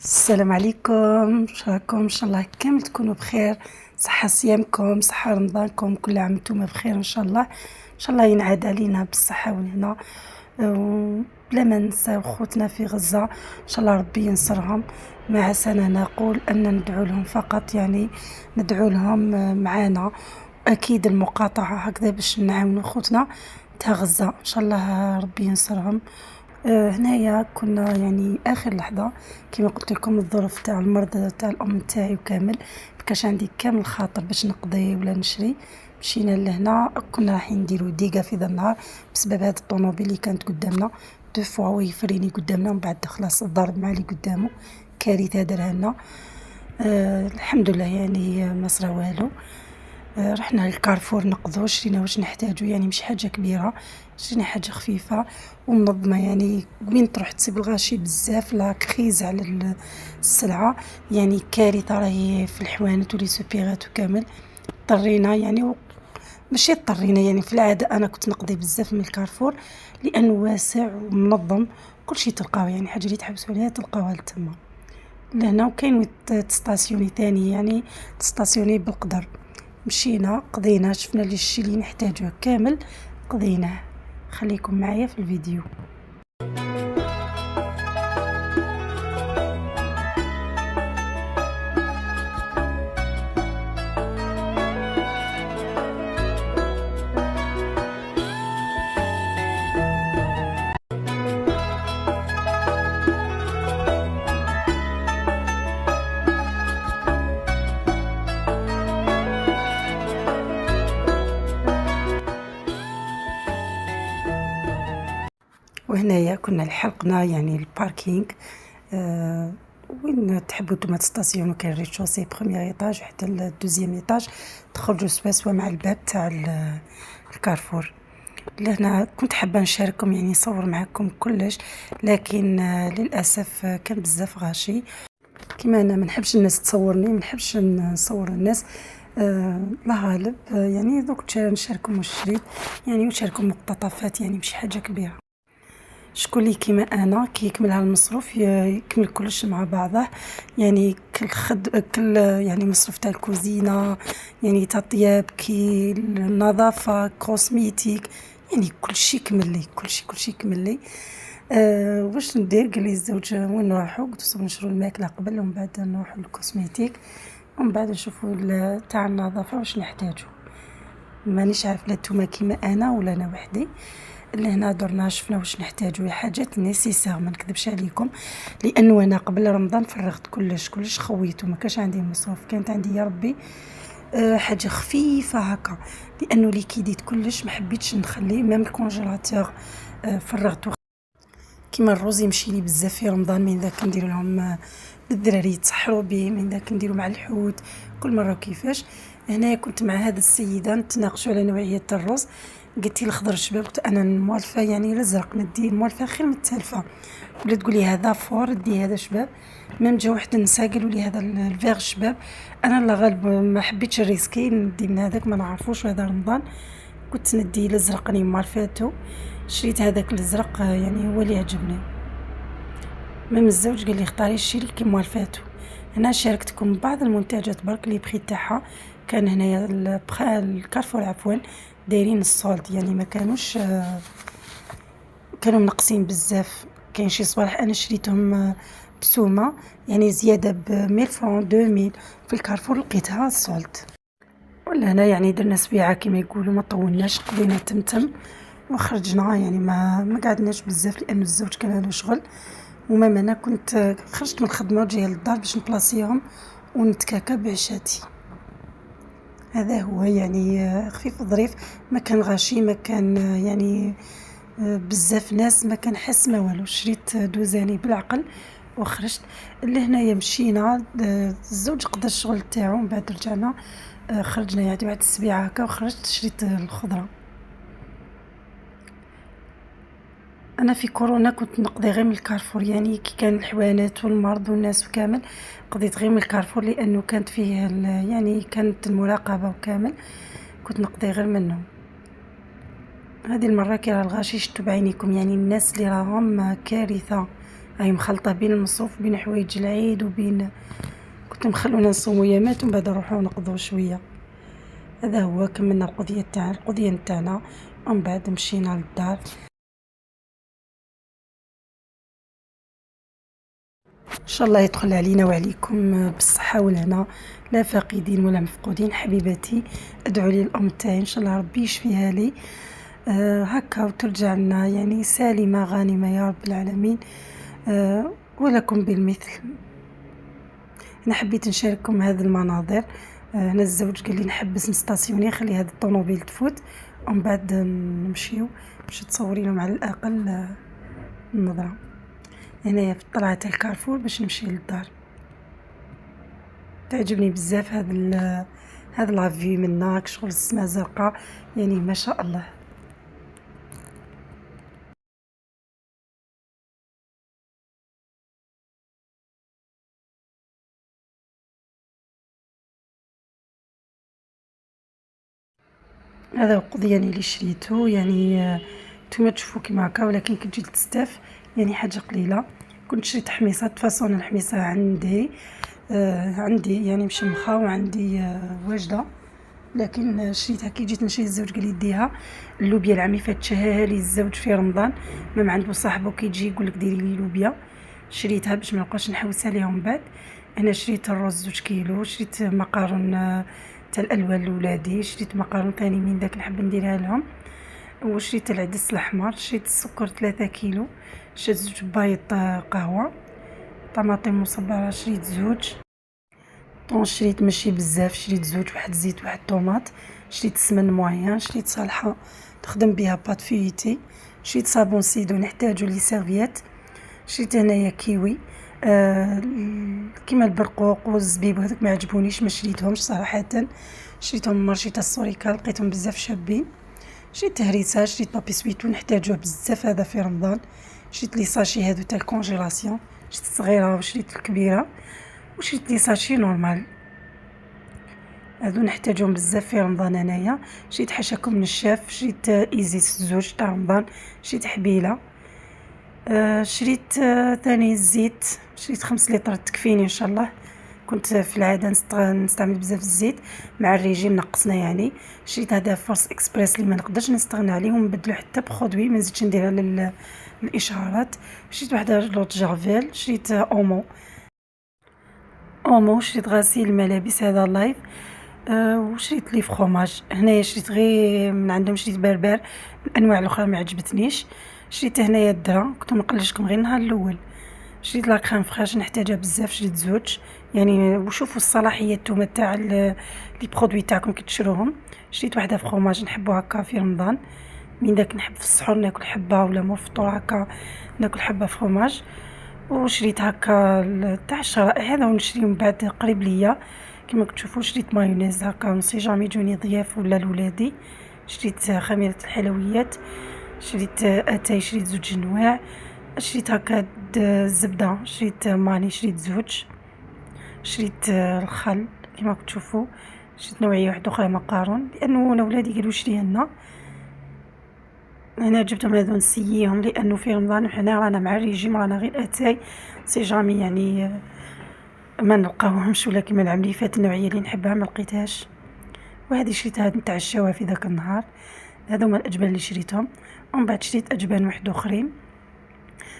السلام عليكم، واش راكم؟ ان شاء الله كامل تكونوا بخير. صحة صيامكم، صحة رمضانكم، كل عام وانتم بخير ان شاء الله. ان شاء الله ينعاد علينا بالصحة والهنا. بلا ما ننساو خوتنا في غزة، ان شاء الله ربي ينصرهم. ما عسانا نقول ان ندعو لهم فقط، يعني ندعو لهم معانا. اكيد المقاطعة هكذا باش نعاونوا خوتنا تاع غزة، ان شاء الله ربي ينصرهم. هنايا كنا يعني اخر لحظه، كما قلت لكم الظروف تاع المرض تاع الام تاعي وكامل، مكاش عندي كامل خاطر باش نقضي ولا نشري. مشينا لهنا، كنا رايحين نديرو ديقه في ذا النهار بسبب هاد الطوموبيل اللي كانت قدامنا. دو فوا هو يفريني قدامنا ومن بعد خلاص ضرب مع اللي قدامه، كارثه دارها لنا. الحمد لله يعني ما صرا والو. رحنا للكارفور نقضو، شرينا واش نحتاجو، يعني مش حاجة كبيرة، شرينا حاجة خفيفة ومنظمة. يعني وين تروح تصيب الغاشي بزاف لا كريز على السلعة، يعني كارثة راهي في الحوانت ولي سوبيغات وكامل. اضطرينا يعني ماشي اضطرينا، يعني في العادة أنا كنت نقضي بزاف من الكارفور لأنه واسع ومنظم، كل شي تلقاو، يعني حاجة اللي تحبسوا عليها تلقاوها لتما لهنا. وكاين وين تستاسيوني تاني، يعني تستاسيوني بالقدر. مشينا قضينا، شفنا لي الشي اللي نحتاجوه كامل قضيناه. خليكم معايا في الفيديو. وهنايا كنا لحقنا يعني الباركينغ. وين تحبوا نتوما تستاسيونو، كاين ريتشوسي بروميير ايطاج حتى الدوزيام ايطاج، تخرجوا سوا مع الباب تاع الكارفور. لهنا كنت حابه نشارككم، يعني نصور معكم كلش، لكن للاسف كان بزاف غاشي. كما انا ما نحبش الناس تصورني، ما نحبش نصور الناس. لا غالب يعني دوك نشارككم واش شريت، يعني نشارككم مقتطفات، يعني مش حاجه كبيره. شكون اللي كيما انا كي يكملها المصروف يكمل كلش مع بعضه، يعني كل يعني مصروف تاع الكوزينه، يعني تاع الطياب، كي النظافه، كوسميتيك، يعني كلشي كمل لي، كلشي كمل لي. واش ندير؟ قال لي الزوج وين نروحو؟ قلت له نشرو الماكله قبل ومن بعد نروحو للكوسميتيك، ومن بعد نشوفو تاع النظافه واش نحتاجو. مانيش عارف لا نتوما كيما انا ولا انا وحدي. لهنا درنا شفنا واش نحتاجو، حاجات نيسيسير ما نكذبش عليكم، لانه انا قبل رمضان فرغت كلش خويته، ما كانش عندي مصروف، كانت عندي يا ربي حاجه خفيفه هكا، لانه ليكيديت كلش ما حبيتش نخليه ميم الكونجيلاتور. فرغته. كيما الروز يمشي لي بزاف في رمضان، من ذاك ندير لهم للدراري يتسحروا به، من ذاك نديرو مع الحوت كل مره كيفاش. هنايا كنت مع هذه السيده نتناقشوا على نوعيه الرز، قلت لي الخضر شباب، قلت انا موالفه يعني الازرق، ندي موالفه خير من التالفه. ولا تقول لي هذا فور دي هذا شباب. ميم جا واحد النساء قالوا لي هذا الفيغ شباب. انا لا غالب ما حبيتش الريسكي ندي من هذاك ما نعرفوش، هذا رمضان كنت ندي الازرق راني موالفاتو. شريت هذاك الازرق يعني هو اللي عجبني. ميم الزوج قال لي اختاري الشي اللي كيما والفاتو. هنا شاركتكم بعض المنتجات برك لي بخي تاعها. كان هنايا الكارفور عفوا دايرين الصولد، يعني ما كانوش كانوا منقصين بزاف. كاين شي صوالح انا شريتهم بسومه، يعني زياده ب 1000 فرون 2000 في الكارفور لقيتها صولد. ولا هنا يعني درنا سبيعه كما يقولوا، ما طولناش، قضينا تمتم وخرجنا، يعني ما قعدناش بزاف لانه الزوج كان له شغل. ومام انا كنت خرجت من الخدمه وجايه للدار باش نبلاصيهم ونتكاكا بعشاتي. هذا هو يعني خفيف ظريف، ما كان غاشي، ما كان يعني بزاف ناس، ما كان حس ما والو. شريت دوزاني بالعقل وخرجت. لهنايا مشينا، الزوج قضى الشغل تاعو، من بعد رجعنا خرجنا يعني واحد السبيعه هكا، وخرجت شريت الخضره. انا في كورونا كنت نقضي غير من الكارفور، يعني كي كان الحوانات والمرض والناس وكامل قضيت غير من الكارفور، لانه كانت فيه يعني كانت المراقبه وكامل، كنت نقضي غير منه. هذه المره كي راه الغاشي شفتو بعينيكم، يعني الناس اللي راهم كارثه هاي مخلطة بين المصروف وبين حوايج العيد وبين كنت مخلونا نصومو يامات ومن بعد نروحو نقضو شوية. هذا هو كملنا القضية نتاعنا ومن بعد مشينا للدار. ان شاء الله يدخل علينا وعليكم بالصحة والهنا، لا فاقدين ولا مفقودين. حبيباتي ادعوا لي الام تاعي ان شاء الله ربي يشفيها لي هكا وترجع لنا يعني سالمة غانمة يا رب العالمين. ولكم بالمثل. انا حبيت نشارككم هذه المناظر. هنا الزوج قال لي نحبس نستاسيوني خلي هذه الطوموبيل تفوت ومن بعد نمشيو باش تصوري لهم على الاقل النظره. هنايا في طلعة الكارفور باش نمشي للدار. تعجبني بزاف هذا لافي منا شغل السما زرقاء يعني ما شاء الله. هذا القضيان اللي شريته يعني نتوما تشوفوا كيما هكا، ولكن كي تجي للستاف يعني حاجه قليله. كنت شريت حميصه فاصون الحميصه عندي يعني مشمخه وعندي واجده، لكن شريتها كي جيت نشري الزوج قال لي ديها اللوبيا العامي فاتشهاها لي الزوج في رمضان ما عنده صاحبه كي يجي يقول لك ديري لي لوبيا. شريتها باش ما نبقاش نحوس عليها من بعد. انا شريت الرز 2 كيلو، شريت مقارون تاع الالوان لولادي، شريت مقارون ثاني من داك نحب نديرها لهم، وشريت العدس الاحمر، شريت السكر 3 كيلو، شريت 2 بايط قهوه، طماطم مصبره شريت 2، طون شريت ماشي بزاف، شريت 2 واحد زيت واحد طوماط، شريت السمن موين، شريت صالحه تخدم بها بات فيتي، شريت صابون سيدو نحتاجو لي سيرفيات، شريت هنايا كيوي كيما البرقوق والزبيب وهذوك ما عجبونيش ما شريتهمش صراحه، شريتهم من مارشي تاع السوريكا لقيتهم بزاف شابين. شريت هريسه، شريت بابي سويتو نحتاجوه بزاف هذا في رمضان، شريت لي ساشي هادو تاع الكونجيلاسيون، شريت الصغيره وشريت الكبيره، وشريت لي ساشي نورمال هادو نحتاجهم بزاف في رمضان. انايا شريت حشاكم من الشاف، شريت ايزيس 2 تاع رمضان، شريت حبيله، شريت ثاني الزيت، شريت 5 لتر تكفيني ان شاء الله. كنت في العاده نستعمل بزاف الزيت مع الريجيم نقصنا يعني. شريت هذا فورس اكسبريس اللي ما نقدرش نستغنى عليه ونبدلو حتى بخودوي ما نزيدش نديرها للاشعارات. شريت واحده لوط جافيل، شريت اومو، شريت غسيل الملابس هذا لايف، وشريت لي فخوماج. هنايا شريت غير من عندهم، شريت بربر، الانواع الاخرى ما عجبتنيش. شريت هنايا الدرا كنت نقلشكم غير النهار الاول. شريت لا كريم فريش نحتاجها بزاف، شريت 2 يعني، وشوفوا الصلاحيه نتوما تاع لي برودوي تاعكم كي تشروهم. شريت واحده فخوماج نحبو هكا في رمضان، من داك نحب في السحور ناكل حبه ولا مور الفطور هكا ناكل حبه فخوماج. وشريت هكا تاع الشرائح هذا ونشري من بعد قريب ليا كما كتشوفوا. شريت مايونيز هكا نسي جامي يجوني ضياف ولا لولادي. شريت خميره الحلويات، شريت اتاي، شريت 2 انواع. شريت هكا الزبده، شريت ماني، شريت 2. شريت الخل كما كتشوفوا. شريت نوعيه واحده اخرى مقارون لانه انا ولادي قالوا شريها لنا، انا جبتهم هذو نسييهم لانه في رمضان وحنا رانا مع الريجيم رانا غير اتاي سي جامي يعني ما نلقاوهمش، ولا كيما العام اللي فات النوعيه اللي نحبها ما لقيتهاش. وهذه شريتها نتاع الشوا في ذاك النهار. هذو هما الاجبان اللي شريتهم. ومن بعد شريت اجبان واحد اخرين.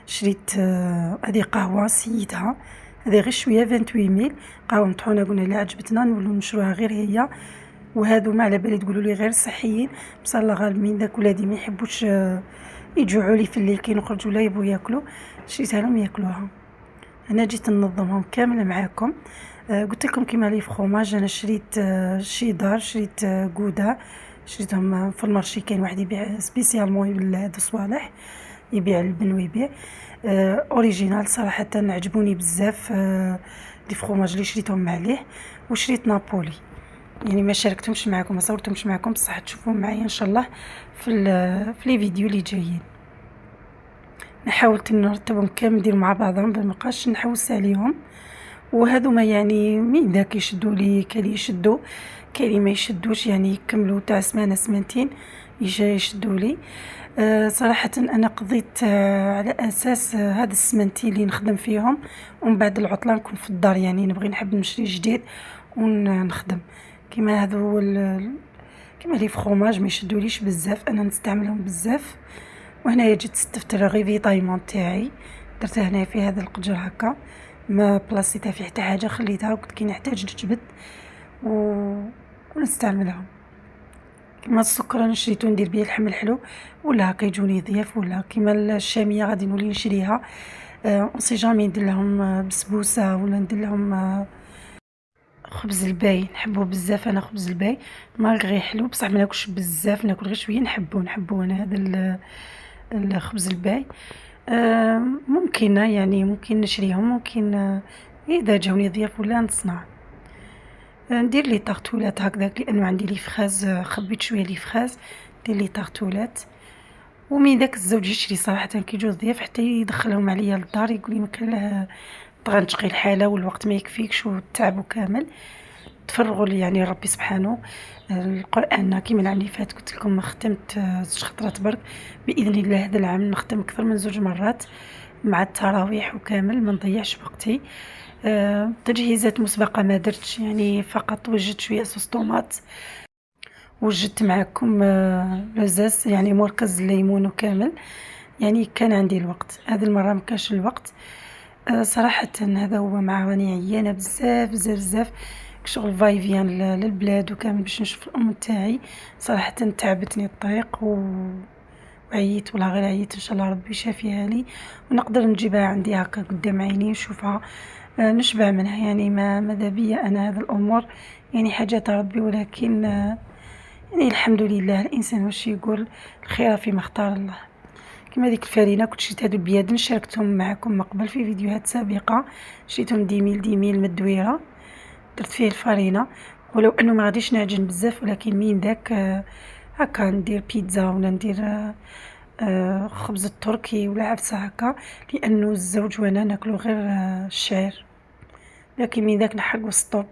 شريت هذه قهوه سيدها، هذه غير شويه 28 ميل قهوه مطحونه، قلنا لا عجبتنا نولو نشروها غير هي. وهذو ما على بالي تقولوا لي غير صحيين، بصح الله غالب من داك ولادي ما يحبوش يجوعوا لي في الليل كي نخرجوا لا يبغوا ياكلوا، شريتها لهم ياكلوها. انا جيت ننظمهم كامل معاكم. قلت لكم كيما لي فخوماج انا شريت شيدار، شريت غودا، شريتهم في المارشي. كاين واحد يبيع سبيسيالمون هذا صوالح، يبيع البن ويبيع اوريجينال صراحه عجبوني بزاف لي فخوماج اللي شريتهم معليه. وشريت نابولي يعني ما شاركتهمش معكم ما صورتهمش معكم، بصح تشوفوهم معايا ان شاء الله في لي فيديو اللي جايين. حاولت نرتبهم كامل ندير مع بعضهم ما بقاش نحوس عليهم. وهذو ما يعني من ذاك يشدوا لي كاين يشدوا كاين ما يشدوش يعني يكملوا تاع سمانه سمانتين يشدوا لي. صراحة أنا قضيت على أساس هاد السمانتين اللي نخدم فيهم، ومن بعد العطلة نكون في الدار، يعني نحب نشري جديد ونخدم. كيما هادو كيما لي فخوماج ما يشدوليش بزاف، أنا نستعملهم بزاف. وهنايا جيت استفت الغيفيطايمون تاعي، درته هنا في هذا القجر هكا، ما بلاصيتها في حتى حاجة، خليتها وقت كي نحتاج نجبد ونستعملهم. كيما السكر انا شريتو ندير بيه اللحم الحلو، ولا هكا يجوني ضياف، ولا كيما الشاميه غادي نولي نشريها. اون سي جامي ندير لهم بسبوسه، ولا ندير لهم خبز الباي، نحبو بزاف انا خبز الباي، مالغري حلو بصح ما ناكلش بزاف، ناكل غير شويه. نحبو انا هذا الخبز الباي. ممكن يعني ممكن نشريهم، ممكن اذا جاوني ضياف ولا نصنع. ندير لي طارطولات هكذاك، لانه عندي لي فخاز، خبيت شويه لي فخاز، ندير لي طارطولات. ومن داك الزوج يشري صراحه كي يجوا الضياف حتى يدخلهم عليا للدار، يقول لي ما كان له بغا نشقي الحاله والوقت ما يكفيكش والتعب كامل، تفرغوا لي يعني ربي سبحانه. القران كيما العام اللي فات قلت لكم ختمت 6 خطرات برك، باذن الله هذا العام نختم اكثر من 2 مرات مع التراويح وكامل، ما نضيعش وقتي. تجهيزات مسبقة ما درتش، يعني فقط وجدت شوية صوص طوماط، وجدت معكم لزاز يعني مركز الليمون وكامل، يعني كان عندي الوقت. هذه المرة مكانش الوقت صراحة. هذا هو مع راني عيانة بزاف بزاف بزاف، شغل فايفيان للبلاد وكامل باش نشوف الأم تاعي. صراحة تعبتني الطريق وعييت، ولا غير عييت، ان شاء الله ربي يشافيها لي ونقدر نجيبها عندي هكا قدام عيني نشوفها، نشبع منها. يعني ماذا بيا انا هذا الامور، يعني حاجات ربي، ولكن يعني الحمد لله. الانسان واش يقول، الخير فيما اختار الله. كما ديك الفرينه كنت شريت هادو البيادن، شاركتهم معكم من قبل في فيديوهات سابقه، شريتهم 10 ميل من الدويره، درت فيه الفرينه، ولو انه ما غاديش نعجن بزاف، ولكن من ذاك هكا ندير بيتزا، ولا ندير خبز التركي، ولا عفسه هكا، لانه الزوج وانا ناكلو غير الشعير، لكن من ذاك نحرقو ستوب.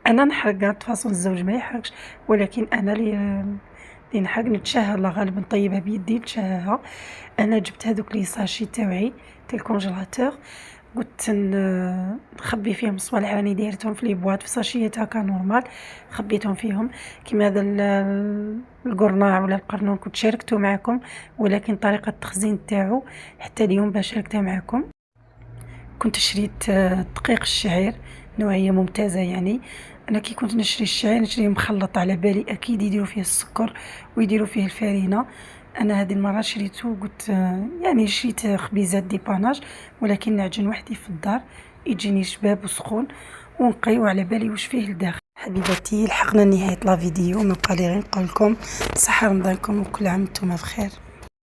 انا نحرق فاصون الزوج ما يحرقش، ولكن انا اللي نحرق نتشهى، الله غالب نطيبها بيدي نتشهاها. انا جبت هذوك لي ساشي تاوعي تاع الكونجيلاتور، قلت نخبي فيهم الصوالح، راني دايرتهم في لي بواط في ساشيات هكا نورمال، خبيتهم فيهم. كيما هذا القرناع ولا القرنون كنت شاركته معكم، ولكن طريقه التخزين تاعو حتى اليوم باش شاركتها معكم. كنت شريت دقيق الشعير، نوعيه ممتازه. يعني انا كي كنت نشري الشعير نشريه مخلط، على بالي اكيد يديروا فيه السكر ويديروا فيه الفرينه. انا هذه المره شريته، قلت يعني شريت خبيزات ديباناج، ولكن نعجن وحدي في الدار يجيني شباب وسخون ونقي، وعلى بالي واش فيه لداخل. حبيباتي لحقنا نهايه لا فيديو، ما بقى لي غير نقول لكم صحه رمضانكم وكل عام وانتم بخير.